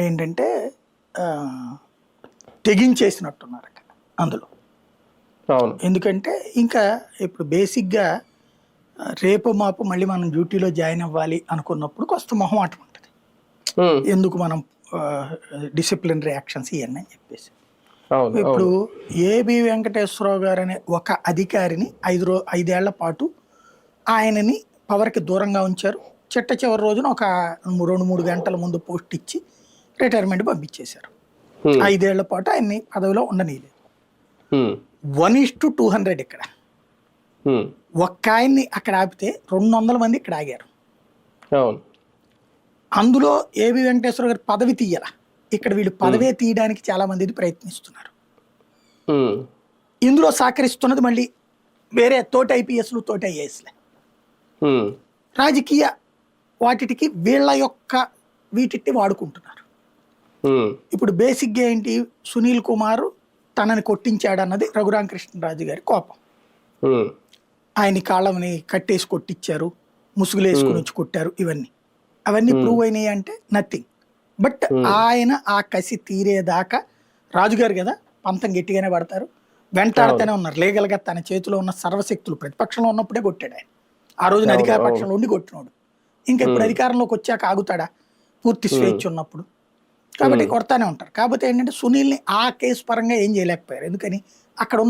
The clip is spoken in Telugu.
ఏంటంటే ఆహ్, తెగించేసినట్టున్నారు అక్కడ అందులో. అవును. ఎందుకంటే ఇంకా ఇప్పుడు బేసిక్‌గా రేపో మాపో మళ్ళీ మనం డ్యూటీలో జాయిన్ అవ్వాలి అనుకున్నప్పుడు కొంత మొహమాటం ఉంటది. హ్మ్. ఎందుకు మనం ఆహ్, డిసిప్లినరీ యాక్షన్స్ ఇయన్నీ అని చెప్పేసి. అవును. ఇప్పుడు అవును. ఏబి వెంకటేశ్వరరావు గారనే ఒక అధికారిని 5 ఏళ్ల పాటు ఆయనని పవర్‌కి దూరంగా ఉంచారు. చిట్ట చివరి రోజున ఒక 2, 3 గంటల ముందు పోస్ట్ ఇచ్చి రిటైర్మెంట్ పంపించేశారు. హ్మ్. 5 ఏళ్ల పాటు ఆయన్ని పదవిలో ఉండనీయలేదు. హ్మ్. 1:200 ఇక్కడ. హ్మ్. ఒక్కాయన్ని అక్కడ ఆపితే 200 మంది ఇక్కడ ఆగారు. అవును. అందులో ఏబి వెంకటేశ్వర గారు పదవి తీయల. ఇక్కడ వీళ్ళు హ్మ్. పదవే తీయడానికి చాలా మంది ఇది ప్రయత్నిస్తున్నారు. హ్మ్. ఇందులో సహకరిస్తున్నది మళ్ళీ వేరే తోటి ఐపీఎస్‌లు, తోటి ఐఏఎస్‌లే. హ్మ్. రాజకీయ వాటిటికి వీళ్ళ యొక్క వీటిని వాడుకుంటున్నారు. హ్మ్. ఇప్పుడు బేసిక్‌గా ఏంటి, సునీల్ కుమార్ తనని కొట్టించాడన్నది రఘురామకృష్ణరాజు గారి కోపం. హ్మ్. ఆయన్ని కాళ్ళని కట్టేసి కొట్టిచ్చారు, ముసుగులేసుకొని హ్మ్. వచ్చి కొట్టారు ఇవన్నీ. అవన్నీ హ్మ్. ప్రూవ్ అయినాయి అంటే నథింగ్. బట్ హ్మ్. ఆయన ఆ కసి తీరేదాకా రాజుగారు కదా! పంతం గట్టిగానే పడతారు. అవును. వెంటాడుతూనే ఉన్నారు. లీగల్‌గా తన చేతిలో ఉన్న సర్వశక్తులు ప్రతిపక్షంలో ఉన్నప్పుడే కొట్టాడాయన. ఆ రోజున అవును. అధికార అవును. పక్షంలో ఉండి కొట్టినోడు. ఇంకా ఇప్పుడు హ్మ్. అధికారంలోకి వచ్చాక ఆగుతాడా? పూర్తి హ్మ్. స్వేచ్ఛ ఉన్నప్పుడు. కాబట్టి హ్మ్. కొడతానే ఉంటారు. కాకపోతే ఏంటంటే సునీల్‌ని ఆ కేసు పరంగా ఏం చేయలేకపోయారు. ఎందుకని? అక్కడ ఉన్న